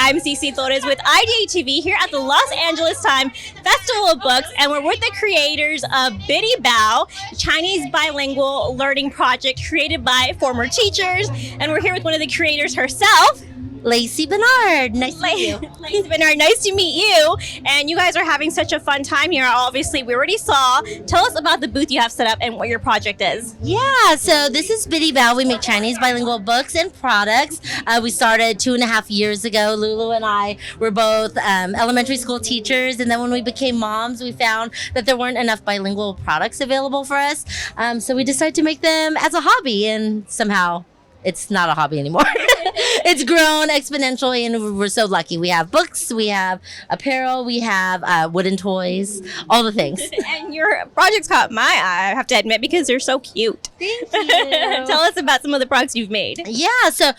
I'm CeCee Torres with IdeateTV here at the Los Angeles Times Festival of Books, and we're with the creators of Bitty Bao, Chinese bilingual learning project created by former teachers, and we're here with one of the creators herself, Lacey Benard. Nice to meet you. Lacey Benard, nice to meet you. And you guys are having such a fun time here. Obviously, we already saw. Tell us about the booth you have set up and what your project is. Yeah, so this is Bitty Bao. We make Chinese bilingual books and products. We started 2.5 years ago. Lulu and I were both elementary school teachers, and then when we became moms, we found that there weren't enough bilingual products available for us. So we decided to make them as a hobby, and somehow it's not a hobby anymore. It's grown exponentially, and we're so lucky. We have books, we have apparel, we have wooden toys, all the things. And your projects caught my eye, I have to admit, because they're so cute. Thank you. Tell us about some of the products you've made. Yeah, so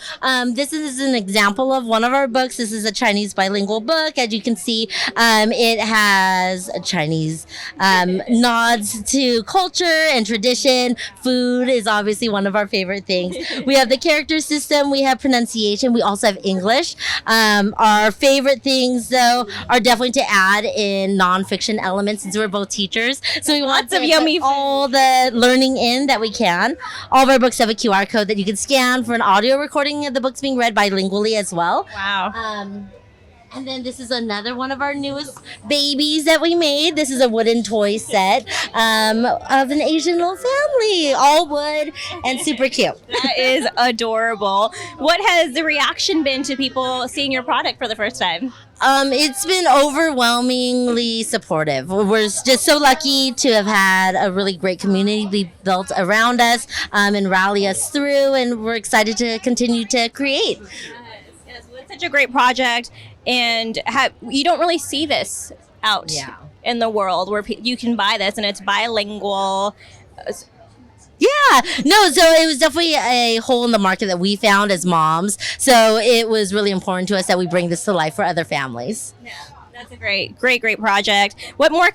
this is an example of one of our books. This is a Chinese bilingual book. As you can see, it has Chinese nods to culture and tradition. Food is obviously one of our favorite things. We have the character system, we have pronunciation, we also have English. Our favorite things, though, are definitely to add in nonfiction elements, since we're both teachers. So we want Lots of yummy put all the learning in that we can. All of our books have a QR code that you can scan for an audio recording of the books being read bilingually as well. Wow. And then this is another one of our newest babies that we made. This is a wooden toy set of an Asian little family, all wood and super cute. That is adorable. What has the reaction been to people seeing your product for the first time? It's been overwhelmingly supportive. We're just so lucky to have had a really great community be built around us and rally us through, and we're excited to continue to create. Yes, well, it's such a great project, and you don't really see this out in the world where you can buy this, and it's bilingual. Yeah, no, so it was definitely a hole in the market that we found as moms. So it was really important to us that we bring this to life for other families. Yeah, that's a great project. What more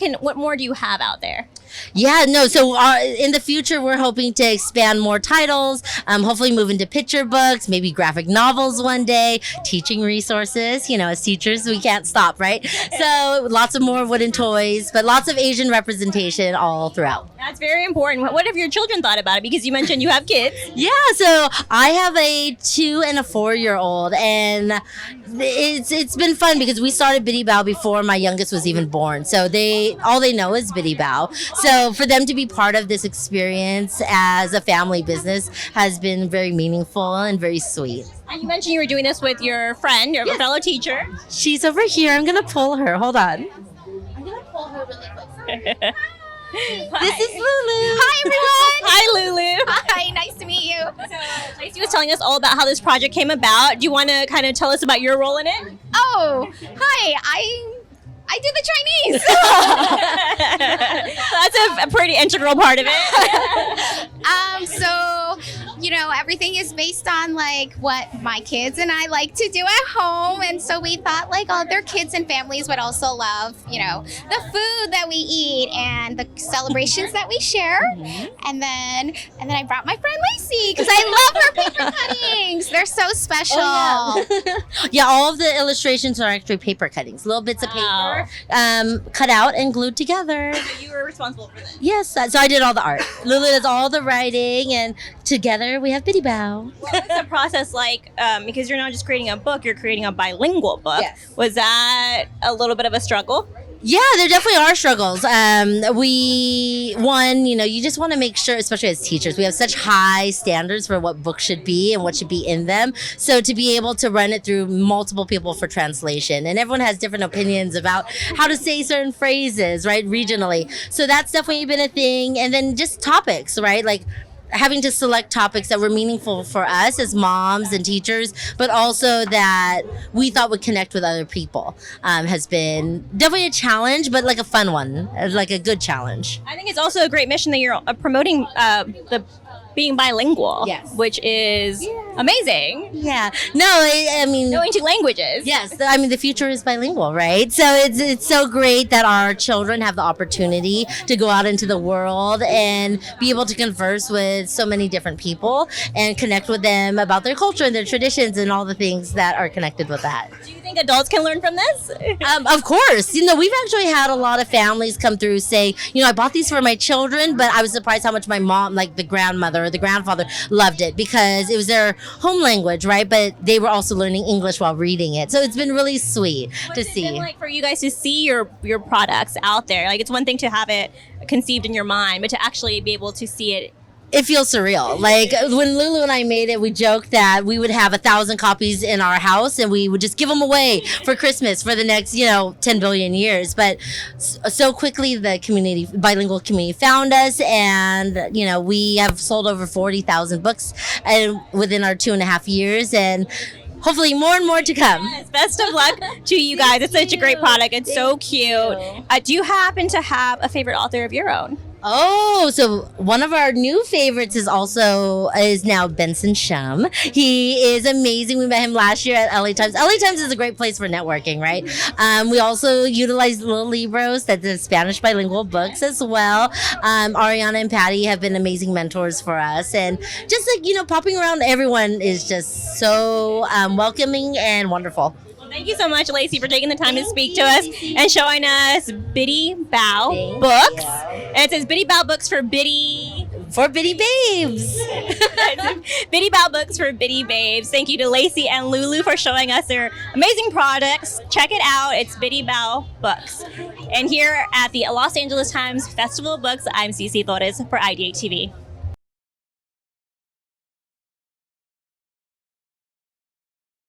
do you have out there? Yeah, no, so in the future, we're hoping to expand more titles, hopefully move into picture books, maybe graphic novels one day, teaching resources. You know, as teachers, we can't stop, right? So lots of more wooden toys, but lots of Asian representation all throughout. That's very important. What have your children thought about it? Because you mentioned you have kids. Yeah, so I have a 2 and a 4-year-old, and it's been fun because we started Bitty Bao before my youngest was even born. So all they know is Bitty Bao. So for them to be part of this experience as a family business has been very meaningful and very sweet. And you mentioned you were doing this with your friend, your fellow teacher. She's over here. I'm going to pull her. Hold on. I'm going to pull her really quick. This is Lulu. Hi, everyone. Hi, Lulu. Hi, nice to meet you. So, Lacey was telling us all about how this project came about. Do you want to kind of tell us about your role in it? Oh, hi. I did the Chinese. That's a pretty integral part of it. So, everything is based on like what my kids and I like to do at home, and so we thought like other kids and families would also love, the food that we eat and the celebrations that we share. And then I brought my friend Lacey because I love her paper cuttings. They're so special. Oh, yeah. Yeah, all of the illustrations are actually paper cuttings, little bits of paper cut out and glued together. So you were responsible for this? Yes, so I did all the art. Lulu does all the writing, and together we have Bitty Bao. What was the process like? Because you're not just creating a book, you're creating a bilingual book. Yes. Was that a little bit of a struggle? Yeah, there definitely are struggles. You just want to make sure, especially as teachers, we have such high standards for what books should be and what should be in them. So to be able to run it through multiple people for translation, and everyone has different opinions about how to say certain phrases, right, regionally. So that's definitely been a thing. And then just topics, right? Like having to select topics that were meaningful for us as moms and teachers, but also that we thought would connect with other people has been definitely a challenge, but like a fun one, like a good challenge. I think it's also a great mission that you're promoting the being bilingual, Yes. which is amazing. Yeah. No, I mean, Knowing two languages. yes, I mean the future is bilingual, right? So it's so great that our children have the opportunity to go out into the world and be able to converse with so many different people and connect with them about their culture and their traditions and all the things that are connected with that. Do you think adults can learn from this? Of course, we've actually had a lot of families come through say, I bought these for my children, but I was surprised how much my mom, like the grandmother or the grandfather, loved it because it was their home language, right? But they were also learning English while reading it. So it's been really sweet to see. Been like for you guys to see your products out there. Like it's one thing to have it conceived in your mind, but to actually be able to see it. It feels surreal. Like when Lulu and I made it, we joked that we would have 1,000 copies in our house and we would just give them away for Christmas for the next, 10 billion years. But so quickly the bilingual community found us, and, we have sold over 40,000 books within our 2.5 years, and hopefully more and more to come. Yes, best of luck to you guys. It's such a great product. It's so cute. Do you happen to have a favorite author of your own? Oh, so one of our new favorites is now Benson Shum. He is amazing. We met him last year at LA Times. LA Times is a great place for networking, right? We also utilize Little Libros, that's the Spanish bilingual books as well. Ariana and Patty have been amazing mentors for us. And just popping around everyone is just so welcoming and wonderful. Thank you so much, Lacey, for taking the time to speak to us and showing us Bitty Bao books. And it says Bitty Bao books for Bitty Babes. Bitty Bao books for Bitty Babes. Thank you to Lacey and Lulu for showing us their amazing products. Check it out. It's Bitty Bao books. And here at the Los Angeles Times Festival of Books, I'm CeCee Torres for IdeateTV.